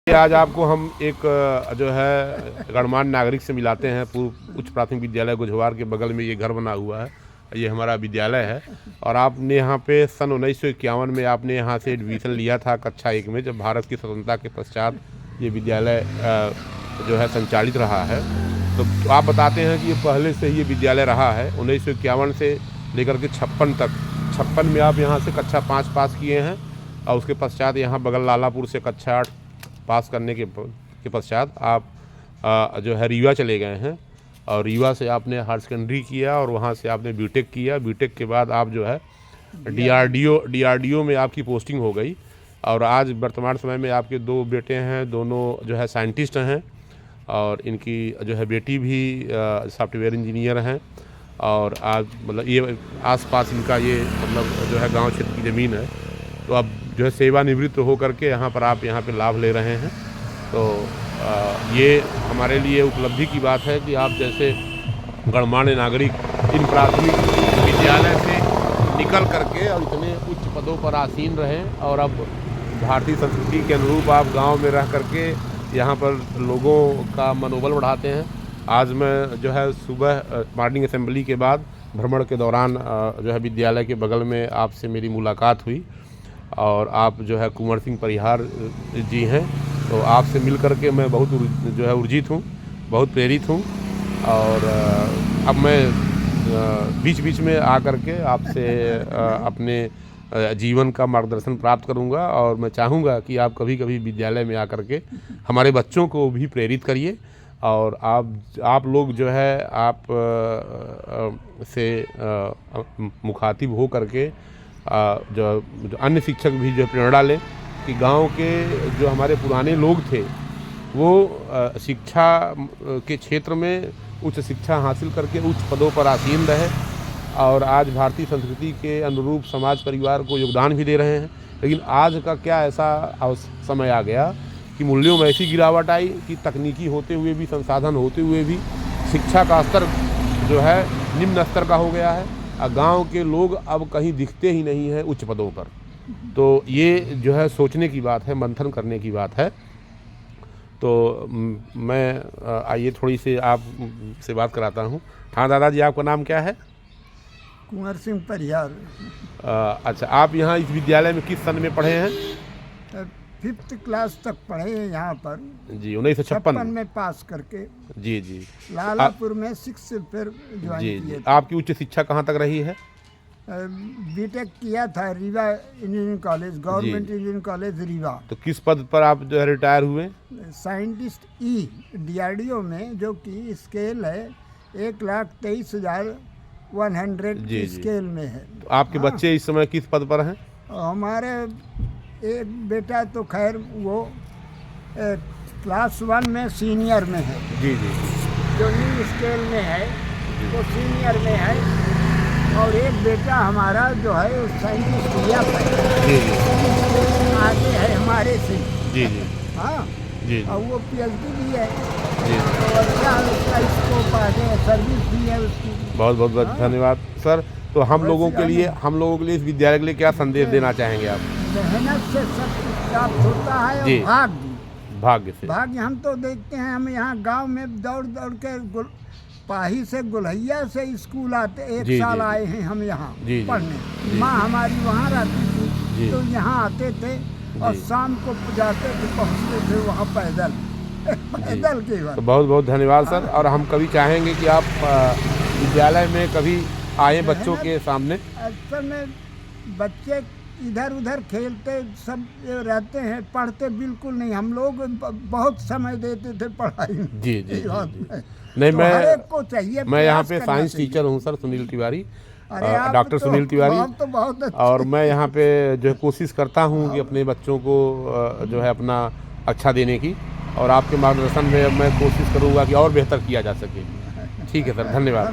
आज आपको हम एक जो है गणमान्य नागरिक से मिलाते हैं। पूर्व उच्च प्राथमिक विद्यालय गोझवार के बगल में ये घर बना हुआ है, ये हमारा विद्यालय है। और आपने यहाँ पे सन 1951 में आपने यहाँ से एडमिशन लिया था कक्षा 1 में, जब भारत की स्वतंत्रता के पश्चात ये विद्यालय जो है संचालित रहा है। तो आप बताते हैं कि ये पहले से ही ये विद्यालय रहा है 1951 से लेकर के 56 तक। 56 में आप यहाँ से कक्षा 5 पास किए हैं और उसके पश्चात यहाँ बगल लालापुर से कक्षा 8 पास करने के पश्चात आप जो है रीवा चले गए हैं और रीवा से आपने हायर सेकेंडरी किया और वहाँ से आपने बीटेक किया। बीटेक के बाद आप जो है डीआरडीओ में आपकी पोस्टिंग हो गई और आज वर्तमान समय में आपके 2 बेटे हैं, दोनों जो है साइंटिस्ट हैं और इनकी जो है बेटी भी सॉफ्टवेयर इंजीनियर हैं। और आज मतलब ये आसपास इनका ये मतलब जो है गांव क्षेत्र की ज़मीन है। तो अब जो है सेवानिवृत्त हो करके यहाँ पर आप यहाँ पे लाभ ले रहे हैं। तो ये हमारे लिए उपलब्धि की बात है कि आप जैसे गणमान्य नागरिक इन प्राथमिक विद्यालय से निकल करके और इतने उच्च पदों पर आसीन रहें और अब भारतीय संस्कृति के अनुरूप आप गांव में रह करके यहाँ पर लोगों का मनोबल बढ़ाते हैं। आज मैं जो है सुबह मॉर्निंग असेंबली के बाद भ्रमण के दौरान जो है विद्यालय के बगल में आपसे मेरी मुलाकात हुई और आप जो है कुंवर सिंह परिहार जी हैं। तो आपसे मिल करके मैं बहुत जो है ऊर्जित हूँ, बहुत प्रेरित हूँ। और अब मैं बीच बीच में आकर के आपसे अपने जीवन का मार्गदर्शन प्राप्त करूँगा और मैं चाहूँगा कि आप कभी कभी विद्यालय में आकर के हमारे बच्चों को भी प्रेरित करिए। और आप लोग जो है आप से मुखातिब हो करके जो अन्य शिक्षक भी जो प्रेरणा लें कि गांव के जो हमारे पुराने लोग थे वो शिक्षा के क्षेत्र में उच्च शिक्षा हासिल करके उच्च पदों पर आसीन रहे और आज भारतीय संस्कृति के अनुरूप समाज परिवार को योगदान भी दे रहे हैं। लेकिन आज का क्या ऐसा समय आ गया कि मूल्यों में ऐसी गिरावट आई कि तकनीकी होते हुए भी, संसाधन होते हुए भी शिक्षा का स्तर जो है निम्न स्तर का हो गया है। गांव के लोग अब कहीं दिखते ही नहीं हैं उच्च पदों पर। तो ये जो है सोचने की बात है, मंथन करने की बात है। तो मैं आइए थोड़ी सी आप से बात कराता हूँ। हाँ दादाजी, आपका नाम क्या है? कुंवर सिंह परिहार। अच्छा, आप यहाँ इस विद्यालय में किस सन में पढ़े हैं? 5th क्लास तक पढ़े हैं यहाँ पर जी। 1956 में पास करके जी जी लालापुर में 6 से फिर ज्वाइन किए थे। आपकी उच्च शिक्षा कहाँ तक रही है? बीटेक किया था Rewa engineering college, government engineering college Rewa. तो किस पद पर आप जो है रिटायर हुए? साइंटिस्ट ई डीआरडीओ में, जो कि स्केल है 1,23,100 स्केल में है। तो आपके बच्चे इस समय किस पद पर हैं? हमारे एक बेटा तो खैर वो क्लास 1 में सीनियर में है जी जी, जो न्यू स्केल में है वो सीनियर में है। और एक बेटा हमारा जो है वो साइंटिस्ट है जी जी, आगे है हमारे से जी जी, हाँ जी और वो पीएचडी भी है जी। तो अच्छा उसका स्कोप आगे सर्विस भी है उसकी। बहुत बहुत धन्यवाद सर। तो हम लोगों के लिए इस विद्यालय के लिए क्या संदेश देना चाहेंगे आप? मेहनत से सब कुछ प्राप्त होता है जी। और भाग्य से। भाग्य हम तो देखते हैं, हम यहाँ गांव में दौड़ दौड़ के पाही से गुलहिया से स्कूल आते, एक साल आए हैं हम यहाँ पढ़ने। माँ हमारी वहाँ रहती थी तो यहाँ आते थे और शाम को जाते थे, पहुँचते थे वहाँ पैदल के बाद। तो बहुत बहुत धन्यवाद सर। और हम कभी चाहेंगे कि आप विद्यालय में कभी आए बच्चों के सामने। असल में बच्चे इधर उधर खेलते सब रहते हैं, पढ़ते बिल्कुल नहीं। हम लोग बहुत समय देते थे पढ़ाई में। जी जी, जी, जी। नहीं, मैं यहाँ पे साइंस टीचर हूँ सर, सुनील तिवारी, डॉक्टर सुनील तिवारी। तो बहुत और मैं यहाँ पे जो है कोशिश करता हूँ कि अपने बच्चों को जो है अपना अच्छा देने की, और आपके मार्गदर्शन में मैं कोशिश करूँगा कि और बेहतर किया जा सके। ठीक है सर, धन्यवाद।